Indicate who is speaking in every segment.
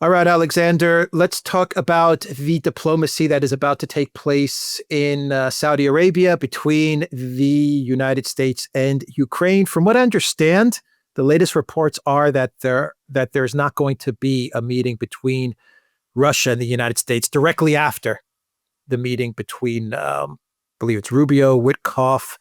Speaker 1: All right, Alexander, let's talk about the diplomacy that is about to take place in Saudi Arabia between the United States and Ukraine. From what I understand, the latest reports are that there's not going to be a meeting between Russia and the United States directly after the meeting between, I believe it's Rubio, Witkoff,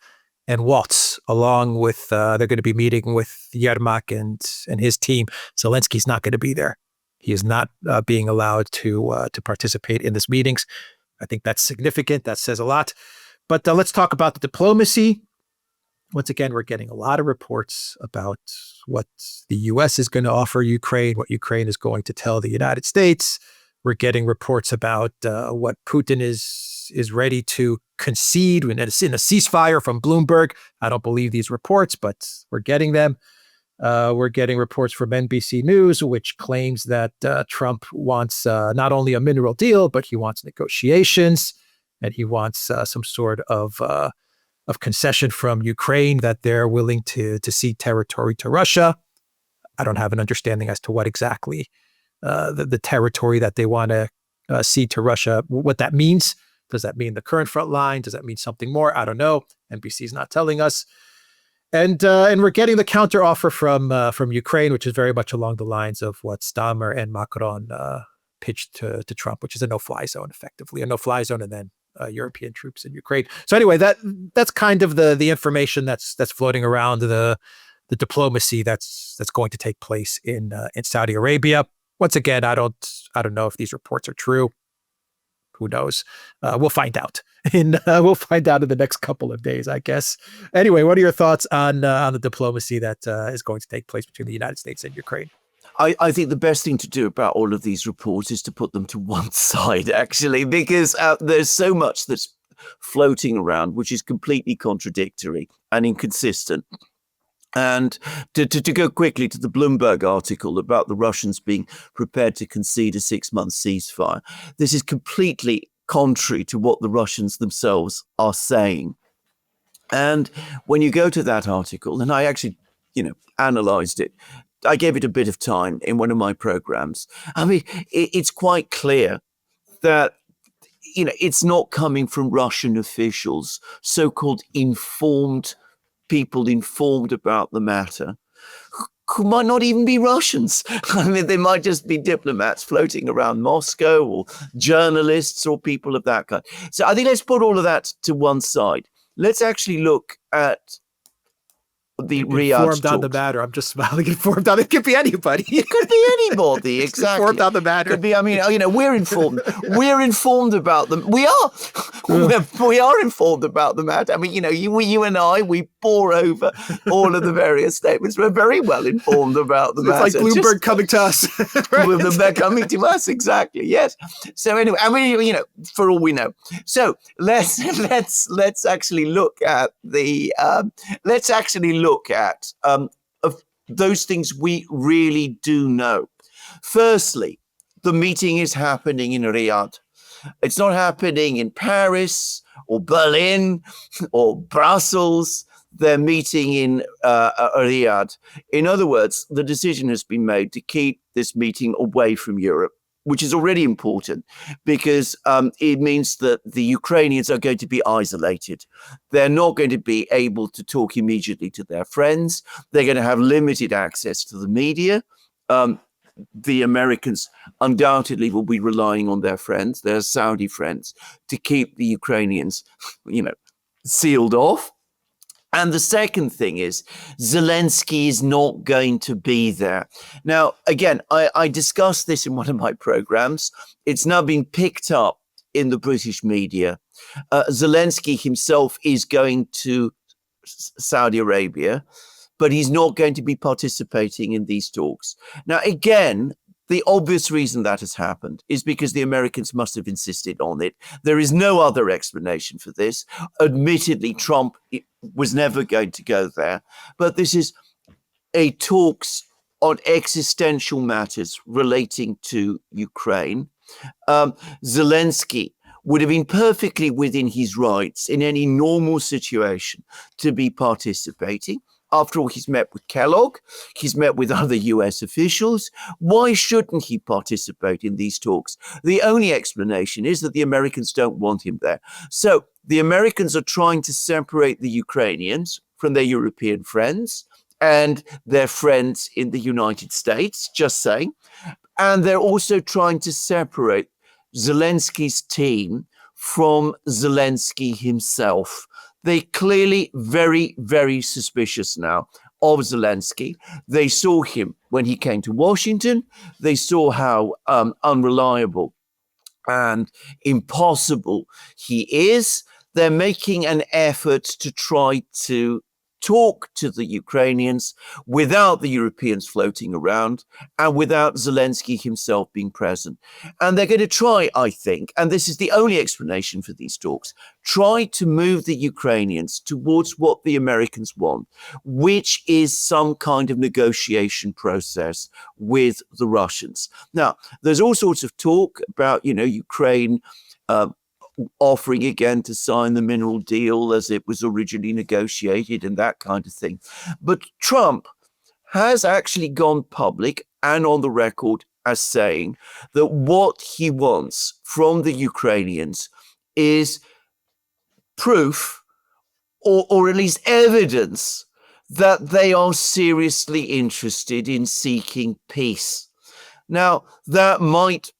Speaker 1: and Waltz, along with, they're going to be meeting with Yermak and his team. Zelensky's not going to be there. He is not being allowed to participate in these meetings. I think that's significant. That says a lot. But let's talk about the diplomacy. Once again, we're getting a lot of reports about what the U.S. is going to offer Ukraine, what Ukraine is going to tell the United States. We're getting reports about what Putin is ready to concede in a ceasefire from Bloomberg. I don't believe these reports, but we're getting them. We're getting reports from NBC News, which claims that Trump wants not only a mineral deal, but he wants negotiations, and he wants some sort of concession from Ukraine that they're willing to cede territory to Russia. I don't have an understanding as to what exactly the territory that they want to cede to Russia, what that means. Does that mean the current front line? Does that mean something more? I don't know. NBC is not telling us. And we're getting the counteroffer from Ukraine, which is very much along the lines of what Stammer and Macron pitched to Trump, which is a no-fly zone, effectively a no-fly zone, and then European troops in Ukraine. So anyway, that's kind of the information that's floating around, the diplomacy that's going to take place in Saudi Arabia. Once again, I don't know if these reports are true. Who knows? We'll find out. We'll find out in the next couple of days, I guess. Anyway, what are your thoughts on the diplomacy that is going to take place between the United States and Ukraine?
Speaker 2: I think the best thing to do about all of these reports is to put them to one side, actually, because there's so much that's floating around, which is completely contradictory and inconsistent. And to go quickly to the Bloomberg article about the Russians being prepared to concede a 6-month ceasefire, this is completely contrary to what the Russians themselves are saying. And when you go to that article, and I actually, analyzed it, I gave it a bit of time in one of my programs. I mean, it's quite clear that it's not coming from Russian officials, so-called people informed about the matter, who might not even be Russians. I mean, they might just be diplomats floating around Moscow or journalists or people of that kind. So I think let's put all of that to one side. Let's actually look at the Riyadh
Speaker 1: informed on the matter. I'm just smiling. Informed on it could be anybody.
Speaker 2: It could be anybody. Exactly.
Speaker 1: Informed on the matter.
Speaker 2: Could be. I mean, we're informed. We're informed about them. We are. We are informed about the matter. I mean, you and I, we pore over all of the various statements. We're very well informed about the matter.
Speaker 1: It's like Bloomberg coming to us.
Speaker 2: Right? They're coming to us. Exactly. Yes. So anyway, I mean, for all we know. So let's actually look at the. Let's actually look at of those things we really do know. Firstly, the meeting is happening in Riyadh. It's not happening in Paris or Berlin or Brussels. They're meeting in Riyadh. In other words, the decision has been made to keep this meeting away from Europe, which is already important because it means that the Ukrainians are going to be isolated. They're not going to be able to talk immediately to their friends. They're going to have limited access to the media. The Americans undoubtedly will be relying on their friends, their Saudi friends, to keep the Ukrainians, sealed off. And the second thing is Zelensky is not going to be there. Now, again, I discussed this in one of my programs. It's now been picked up in the British media. Zelensky himself is going to Saudi Arabia, but he's not going to be participating in these talks. Now, again, the obvious reason that has happened is because the Americans must have insisted on it. There is no other explanation for this. Admittedly, Trump was never going to go there, but this is a talks on existential matters relating to Ukraine. Zelensky would have been perfectly within his rights in any normal situation to be participating. After all, he's met with Kellogg, he's met with other US officials. Why shouldn't he participate in these talks? The only explanation is that the Americans don't want him there. So the Americans are trying to separate the Ukrainians from their European friends and their friends in the United States, just saying. And they're also trying to separate Zelensky's team from Zelensky himself. They clearly very, very suspicious now of Zelensky. They saw him when he came to Washington. They saw how unreliable and impossible he is. They're making an effort to try to talk to the Ukrainians without the Europeans floating around and without Zelensky himself being present. And they're going to try, I think, and this is the only explanation for these talks, try to move the Ukrainians towards what the Americans want, which is some kind of negotiation process with the Russians. Now, there's all sorts of talk about, Ukraine offering again to sign the mineral deal as it was originally negotiated and that kind of thing. But Trump has actually gone public and on the record as saying that what he wants from the Ukrainians is proof or at least evidence that they are seriously interested in seeking peace. Now, that might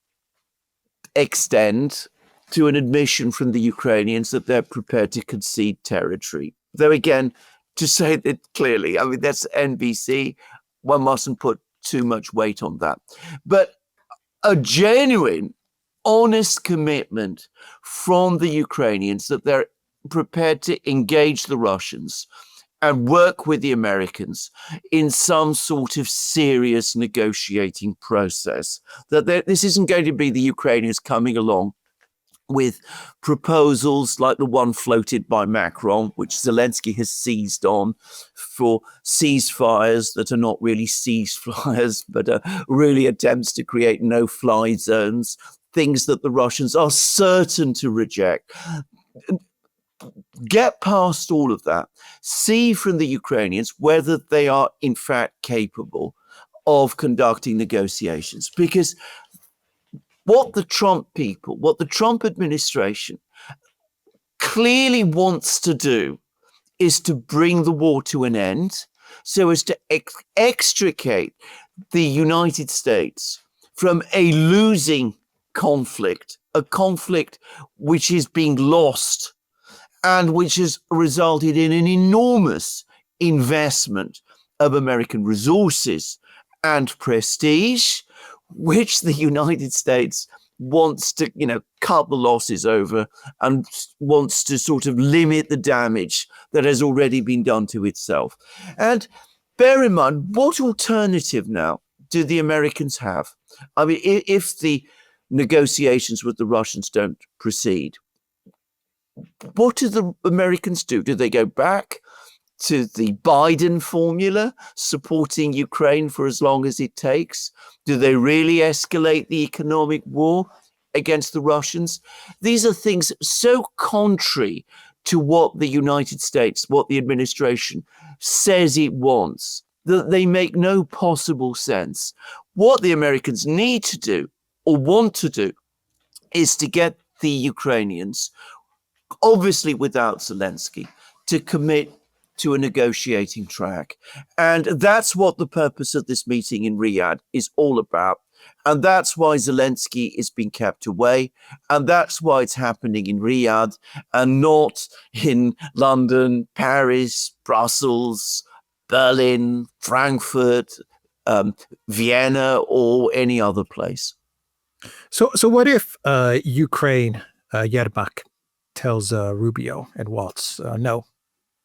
Speaker 2: extend to an admission from the Ukrainians that they're prepared to concede territory. Though again, to say that clearly, I mean, that's NBC, one mustn't put too much weight on that. But a genuine, honest commitment from the Ukrainians that they're prepared to engage the Russians and work with the Americans in some sort of serious negotiating process. That this isn't going to be the Ukrainians coming along with proposals like the one floated by Macron, which Zelensky has seized on, for ceasefires that are not really ceasefires, but are really attempts to create no-fly zones, things that the Russians are certain to reject. Get past all of that. See from the Ukrainians whether they are in fact capable of conducting negotiations, because what the Trump people, what the Trump administration clearly wants to do is to bring the war to an end so as to extricate the United States from a losing conflict, a conflict which is being lost and which has resulted in an enormous investment of American resources and prestige, which the United States wants to, cut the losses over and wants to sort of limit the damage that has already been done to itself. And bear in mind, what alternative now do the Americans have? I mean, if the negotiations with the Russians don't proceed, what do the Americans do? Do they go back to the Biden formula, supporting Ukraine for as long as it takes? Do they really escalate the economic war against the Russians? These are things so contrary to what the United States, what the administration says it wants, that they make no possible sense. What the Americans need to do or want to do is to get the Ukrainians, obviously without Zelensky, to commit to a negotiating track. And that's what the purpose of this meeting in Riyadh is all about. And that's why Zelensky is being kept away. And that's why it's happening in Riyadh and not in London, Paris, Brussels, Berlin, Frankfurt, Vienna, or any other place.
Speaker 1: So what if Ukraine, Yermak, tells Rubio and Waltz, no,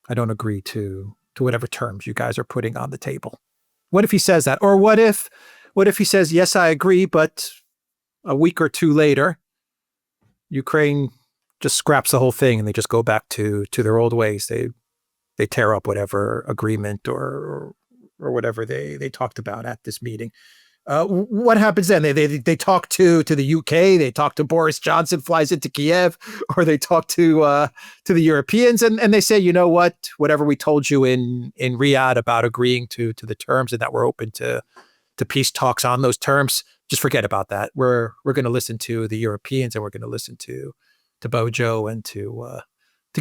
Speaker 1: I don't agree to whatever terms you guys are putting on the table? What if he says that? Or what if he says, yes, I agree, but a week or two later, Ukraine just scraps the whole thing and they just go back to their old ways. They tear up whatever agreement or whatever they talked about at this meeting. What happens then? They talk to the UK, they talk to Boris Johnson, flies into Kiev, or they talk to the Europeans, and they say, you know what, whatever we told you in Riyadh about agreeing to the terms and that we're open to peace talks on those terms, just forget about that. We're going to listen to the Europeans, and we're going to listen to Bojo and to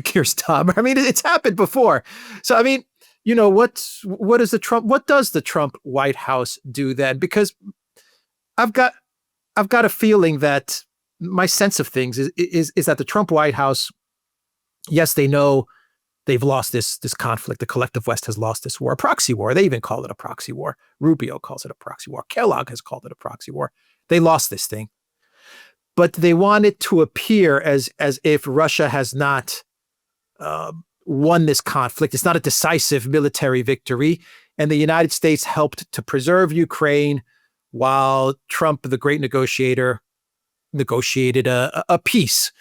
Speaker 1: Keir Starmer. I mean, it's happened before. So I mean, what does the Trump White House do then? Because I've got a feeling that my sense of things is that the Trump White House, yes, they know they've lost this conflict. The collective West has lost this war, a proxy war. They even call it a proxy war. Rubio calls it a proxy war. Kellogg has called it a proxy war. They lost this thing, but they want it to appear as if Russia has not won this conflict. It's not a decisive military victory, and the United States helped to preserve Ukraine while Trump, the great negotiator, negotiated a peace.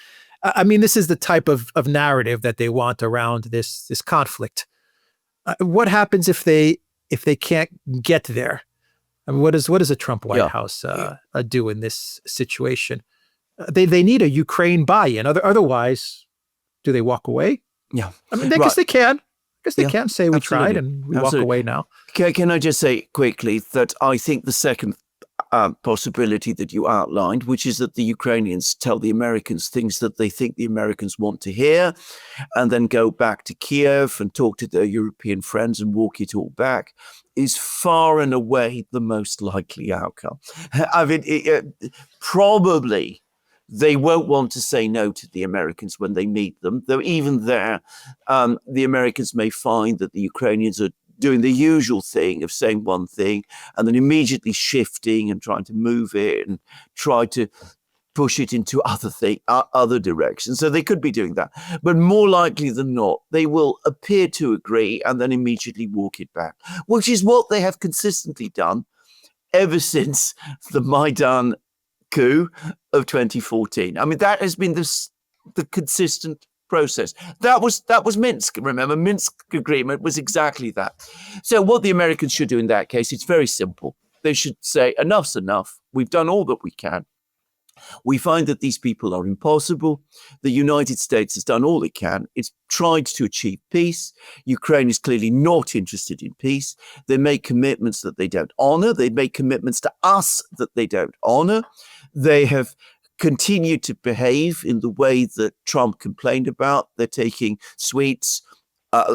Speaker 1: I mean, this is the type of narrative that they want around this conflict. What happens if they can't get there? I mean, what does a Trump White House do in this situation? They need a Ukraine buy-in. Otherwise, do they walk away?
Speaker 2: Yeah,
Speaker 1: I mean, I guess they can. I guess they can say we
Speaker 2: Absolutely.
Speaker 1: tried and we walk away now.
Speaker 2: Can I just say quickly that I think the second possibility that you outlined, which is that the Ukrainians tell the Americans things that they think the Americans want to hear, and then go back to Kiev and talk to their European friends and walk it all back, is far and away the most likely outcome. I mean, probably they won't want to say no to the Americans when they meet them, though even there, the Americans may find that the Ukrainians are doing the usual thing of saying one thing and then immediately shifting and trying to move it and try to push it into other directions. So they could be doing that. But more likely than not, they will appear to agree and then immediately walk it back, which is what they have consistently done ever since the Maidan coup of 2014. I mean, that has been the consistent process. That was Minsk. Remember, Minsk agreement was exactly that. So what the Americans should do in that case, it's very simple. They should say, enough's enough. We've done all that we can. We find that these people are impossible. The United States has done all it can. It's tried to achieve peace. Ukraine is clearly not interested in peace. They make commitments that they don't honor. They make commitments to us that they don't honor. They have continued to behave in the way that Trump complained about. They're taking sweets,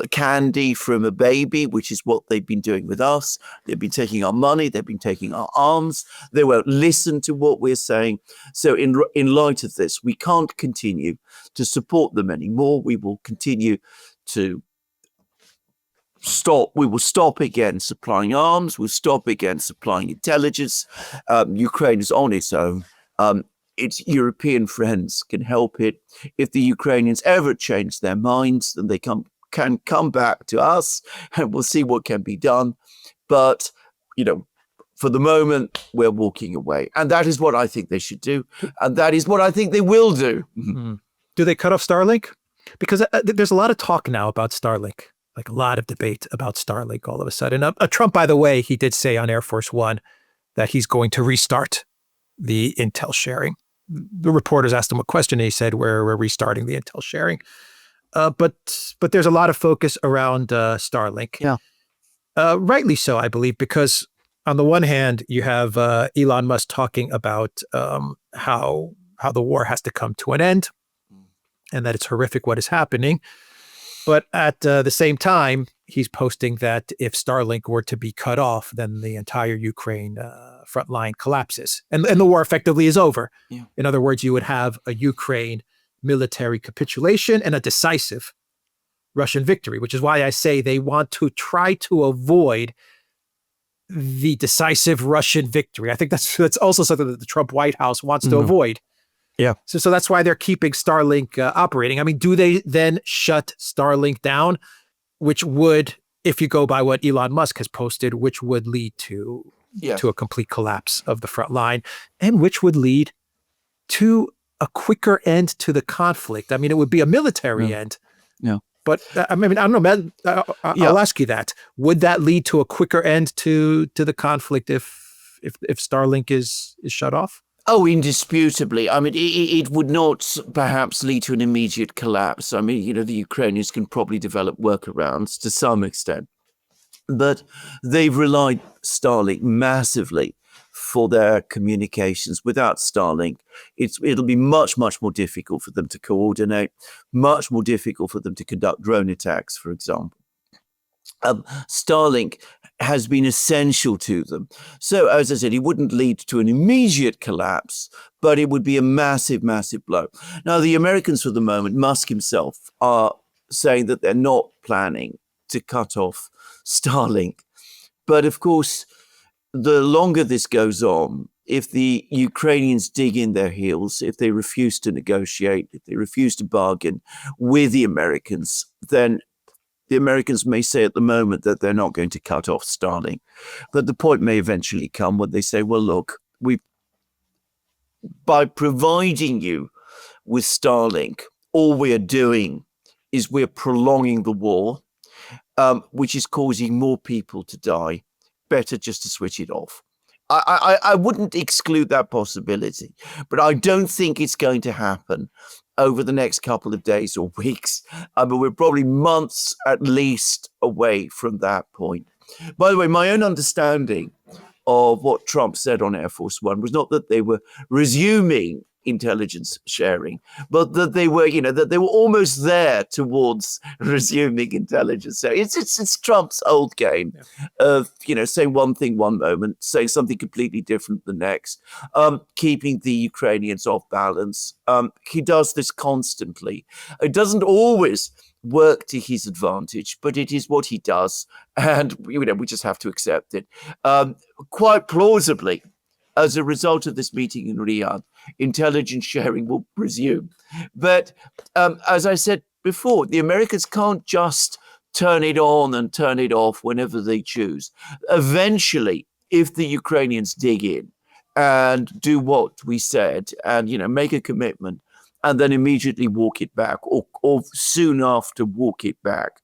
Speaker 2: candy from a baby, which is what they've been doing with us. They've been taking our money. They've been taking our arms. They won't listen to what we're saying. So in light of this, we can't continue to support them anymore. We will continue to stop. We will stop again supplying arms. We'll stop again supplying intelligence. Ukraine is on its own. Its European friends can help it. If the Ukrainians ever change their minds, then they can come back to us and we'll see what can be done. But, for the moment, we're walking away. And that is what I think they should do. And that is what I think they will do.
Speaker 1: Mm-hmm. Do they cut off Starlink? Because there's a lot of talk now about Starlink, like a lot of debate about Starlink all of a sudden. Trump, by the way, he did say on Air Force One that he's going to restart the intel sharing. The reporters asked him a question and he said, we're restarting the intel sharing. But there's a lot of focus around Starlink.
Speaker 2: Yeah.
Speaker 1: Rightly so, I believe, because on the one hand, you have Elon Musk talking about how the war has to come to an end and that it's horrific what is happening. But at the same time, he's posting that if Starlink were to be cut off, then the entire Ukraine front line collapses and the war effectively is over.
Speaker 2: Yeah.
Speaker 1: In other words, you would have a Ukraine military capitulation and a decisive Russian victory, which is why I say they want to try to avoid the decisive Russian victory. I think that's also something that the Trump White House wants to avoid.
Speaker 2: Yeah.
Speaker 1: So that's why they're keeping Starlink operating. I mean, do they then shut Starlink down, which would, if you go by what Elon Musk has posted, which would lead to a complete collapse of the front line and which would lead to a quicker end to the conflict. I mean, it would be a military end.
Speaker 2: Yeah.
Speaker 1: But I mean, I don't know, I'll ask you that. Would that lead to a quicker end to the conflict if if Starlink is shut off?
Speaker 2: Oh, indisputably. I mean, it would not perhaps lead to an immediate collapse. I mean, the Ukrainians can probably develop workarounds to some extent, but they've relied Starlink massively for their communications. Without Starlink, it'll be much, much more difficult for them to coordinate, much more difficult for them to conduct drone attacks, for example. Starlink has been essential to them. So, as I said, it wouldn't lead to an immediate collapse, but it would be a massive, massive blow. Now, the Americans, for the moment, Musk himself, are saying that they're not planning to cut off Starlink. But of course, the longer this goes on, if the Ukrainians dig in their heels, if they refuse to negotiate, if they refuse to bargain with the Americans, then the Americans may say at the moment that they're not going to cut off Starlink. But the point may eventually come when they say, well, look, by providing you with Starlink, all we're doing is we're prolonging the war, which is causing more people to die. Better just to switch it off. I wouldn't exclude that possibility, but I don't think it's going to happen over the next couple of days or weeks. But we're probably months at least away from that point. By the way, my own understanding of what Trump said on Air Force One was not that they were resuming intelligence sharing, but that they were, that they were almost there towards resuming intelligence sharing. It's Trump's old game of, saying one thing one moment, saying something completely different the next, keeping the Ukrainians off balance. He does this constantly. It doesn't always work to his advantage, but it is what he does, and we just have to accept it. Quite plausibly, as a result of this meeting in Riyadh, intelligence sharing will resume. But as I said before, the Americans can't just turn it on and turn it off whenever they choose. Eventually, if the Ukrainians dig in and do what we said and, make a commitment and then immediately walk it back or soon after walk it back,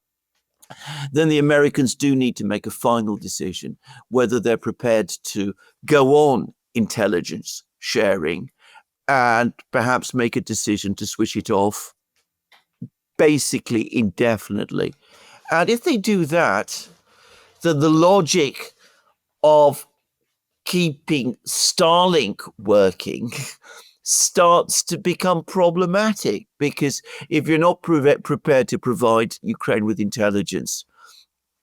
Speaker 2: then the Americans do need to make a final decision whether they're prepared to go on intelligence sharing and perhaps make a decision to switch it off basically indefinitely. And if they do that, then the logic of keeping Starlink working starts to become problematic, because if you're not prepared to provide Ukraine with intelligence,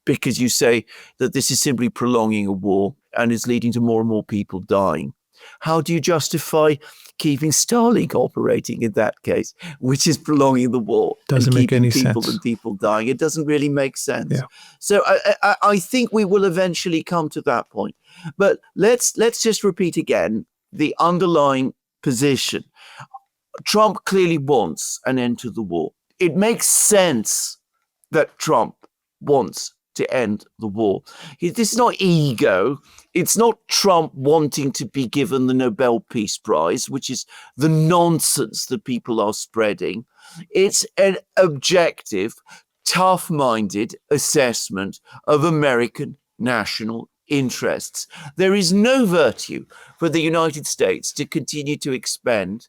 Speaker 2: because you say that this is simply prolonging a war and is leading to more and more people dying, how do you justify keeping Starlink operating in that case, which is prolonging the war?
Speaker 1: Doesn't make any sense.
Speaker 2: And people dying. It doesn't really make sense.
Speaker 1: Yeah.
Speaker 2: So I think we will eventually come to that point. But let's just repeat again the underlying position. Trump clearly wants an end to the war. It makes sense that Trump wants to end the war. This is not ego. It's not Trump wanting to be given the Nobel Peace Prize, which is the nonsense that people are spreading. It's an objective, tough-minded assessment of American national interests. There is no virtue for the United States to continue to expend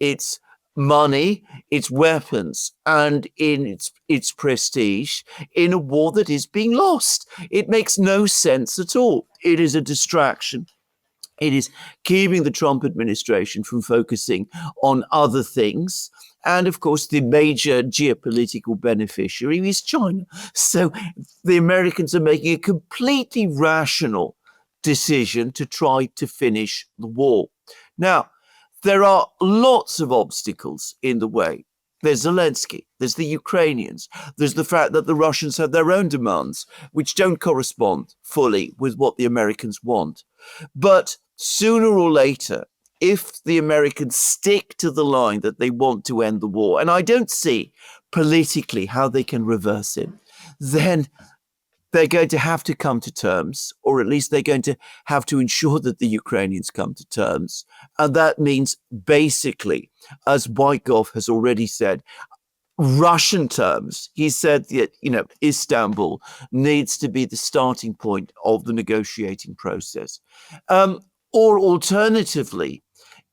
Speaker 2: its money, its weapons, and in its prestige in a war that is being lost. It makes no sense at all. It is a distraction. It is keeping the Trump administration from focusing on other things. And of course, the major geopolitical beneficiary is China. So the Americans are making a completely rational decision to try to finish the war. Now, there are lots of obstacles in the way. There's Zelensky, there's the Ukrainians, there's the fact that the Russians have their own demands, which don't correspond fully with what the Americans want. But sooner or later, if the Americans stick to the line that they want to end the war, and I don't see politically how they can reverse it, then they're going to have to come to terms, or at least they're going to have to ensure that the Ukrainians come to terms. And that means basically, as Wyckoff has already said, Russian terms. He said that, Istanbul needs to be the starting point of the negotiating process. Or alternatively,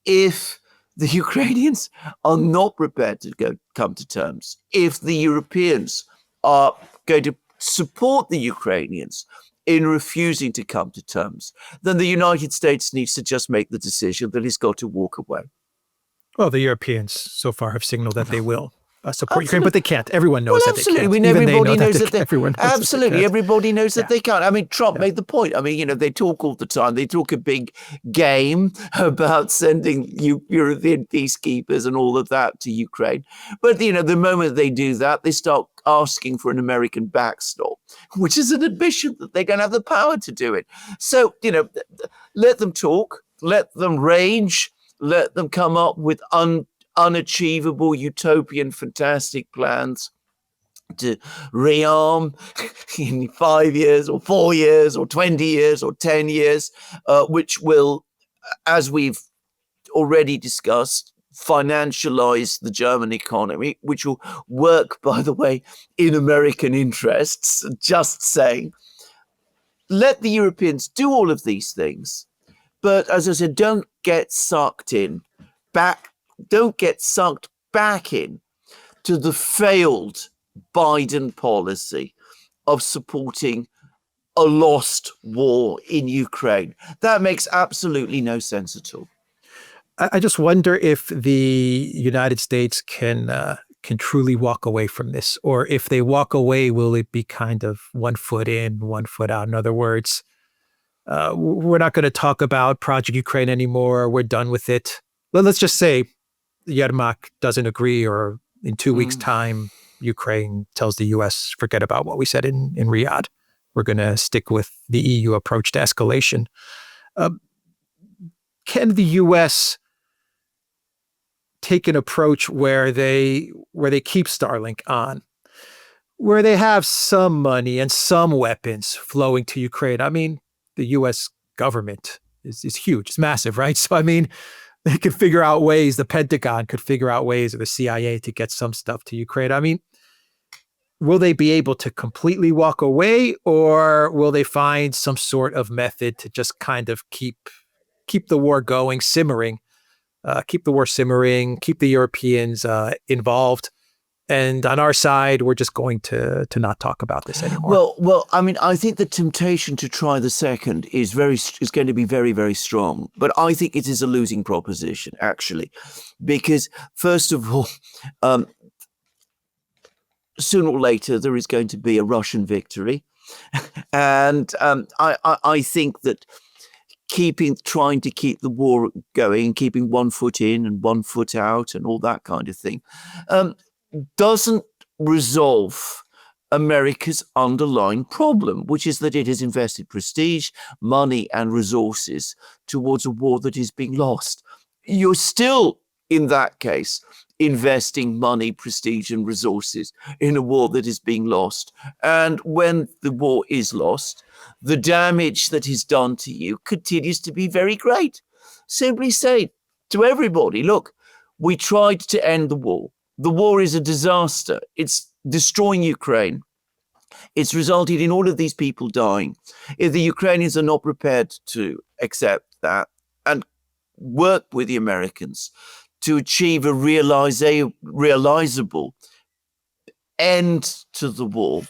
Speaker 2: if the Ukrainians are not prepared to come to terms, if the Europeans are going to support the Ukrainians in refusing to come to terms, then the United States needs to just make the decision that it's got to walk away.
Speaker 1: Well, the Europeans so far have signaled that they will support Ukraine,
Speaker 2: Absolutely.
Speaker 1: but they can't. Everyone knows
Speaker 2: Well,
Speaker 1: that
Speaker 2: absolutely.
Speaker 1: they
Speaker 2: I
Speaker 1: can't.
Speaker 2: mean,
Speaker 1: Even they
Speaker 2: everybody
Speaker 1: know
Speaker 2: knows
Speaker 1: that
Speaker 2: that
Speaker 1: everyone knows
Speaker 2: absolutely
Speaker 1: that they can't.
Speaker 2: everybody knows that
Speaker 1: Yeah.
Speaker 2: they can't. I mean, Trump
Speaker 1: Yeah.
Speaker 2: made the point. I mean, they talk all the time. They talk a big game about sending European peacekeepers and all of that to Ukraine. But the moment they do that, they start asking for an American backstop, which is an admission that they don't have the power to do it. So let them talk, let them rage, let them come up with unachievable, utopian, fantastic plans to rearm in 5 years or 4 years or 20 years or 10 years, which will, as we've already discussed, financialize the German economy, which will work, by the way, in American interests. Just saying, let the Europeans do all of these things. But as I said, don't get sucked back in to the failed Biden policy of supporting a lost war in Ukraine. That makes absolutely no sense at all.
Speaker 1: I just wonder if the United States can truly walk away from this, or if they walk away, will it be kind of 1 foot in, 1 foot out? In other words, we're not going to talk about Project Ukraine anymore. We're done with it. Let's just say Yermak doesn't agree, or in 2 weeks' time, Ukraine tells the U.S., forget about what we said in Riyadh. We're going to stick with the EU approach to escalation. Can the U.S. take an approach where they keep Starlink on, where they have some money and some weapons flowing to Ukraine? I mean, the U.S. government is huge. It's massive, right? So, I mean, they could figure out ways, the Pentagon could figure out ways, or the CIA, to get some stuff to Ukraine. I mean, will they be able to completely walk away, or will they find some sort of method to just kind of keep the war going, simmering, keep the war simmering, keep the Europeans involved? And on our side, we're just going to not talk about this anymore.
Speaker 2: Well, I mean, I think the temptation to try the second is going to be very, very strong. But I think it is a losing proposition, actually, because first of all, sooner or later there is going to be a Russian victory, and I think that trying to keep the war going, keeping 1 foot in and 1 foot out, and all that kind of thing, doesn't resolve America's underlying problem, which is that it has invested prestige, money, and resources towards a war that is being lost. You're still, in that case, investing money, prestige, and resources in a war that is being lost. And when the war is lost, the damage that is done to you continues to be very great. Simply say to everybody, look, we tried to end the war. The war is a disaster. It's destroying Ukraine. It's resulted in all of these people dying. If the Ukrainians are not prepared to accept that and work with the Americans to achieve a realizable end to the war,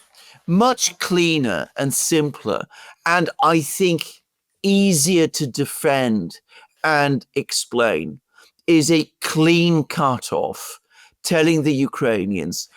Speaker 2: much cleaner and simpler, and I think easier to defend and explain, is a clean cutoff, telling the Ukrainians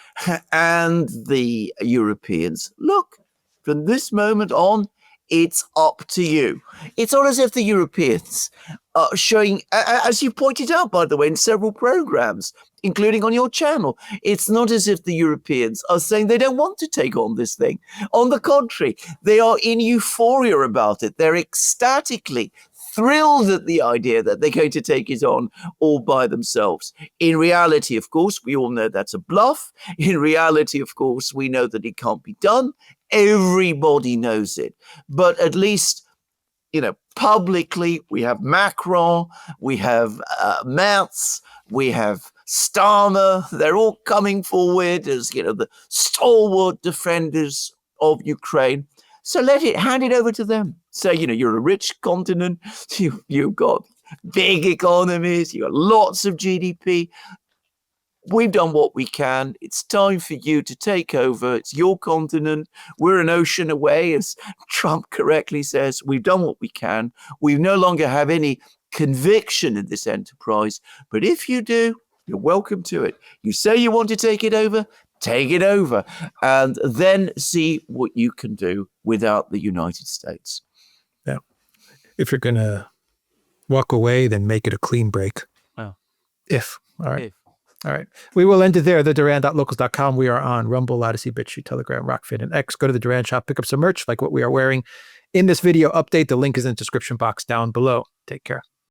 Speaker 2: and the Europeans, look, from this moment on, it's up to you. It's not as if the Europeans are showing, as you pointed out, by the way, in several programs, including on your channel, it's not as if the Europeans are saying they don't want to take on this thing. On the contrary, they are in euphoria about it. They're ecstatically thrilled at the idea that they're going to take it on all by themselves. In reality, of course, we all know that's a bluff. In reality, of course, we know that it can't be done. Everybody knows it. But at least, publicly, we have Macron, we have Merz, we have Starmer. They're all coming forward as, the stalwart defenders of Ukraine. So hand it over to them. Say, you're a rich continent. You've got big economies. You've got lots of GDP. We've done what we can. It's time for you to take over. It's your continent. We're an ocean away, as Trump correctly says. We've done what we can. We no longer have any conviction in this enterprise. But if you do, you're welcome to it. You say you want to take it over, and then see what you can do without the United States.
Speaker 1: Yeah. If you're going to walk away, then make it a clean break.
Speaker 2: Oh.
Speaker 1: If. All right. All right. We will end it there. TheDuran.locals.com. We are on Rumble, Odyssey, BitChute, Telegram, Rockfin, and X. Go to the Duran shop, pick up some merch like what we are wearing in this video update. The link is in the description box down below. Take care.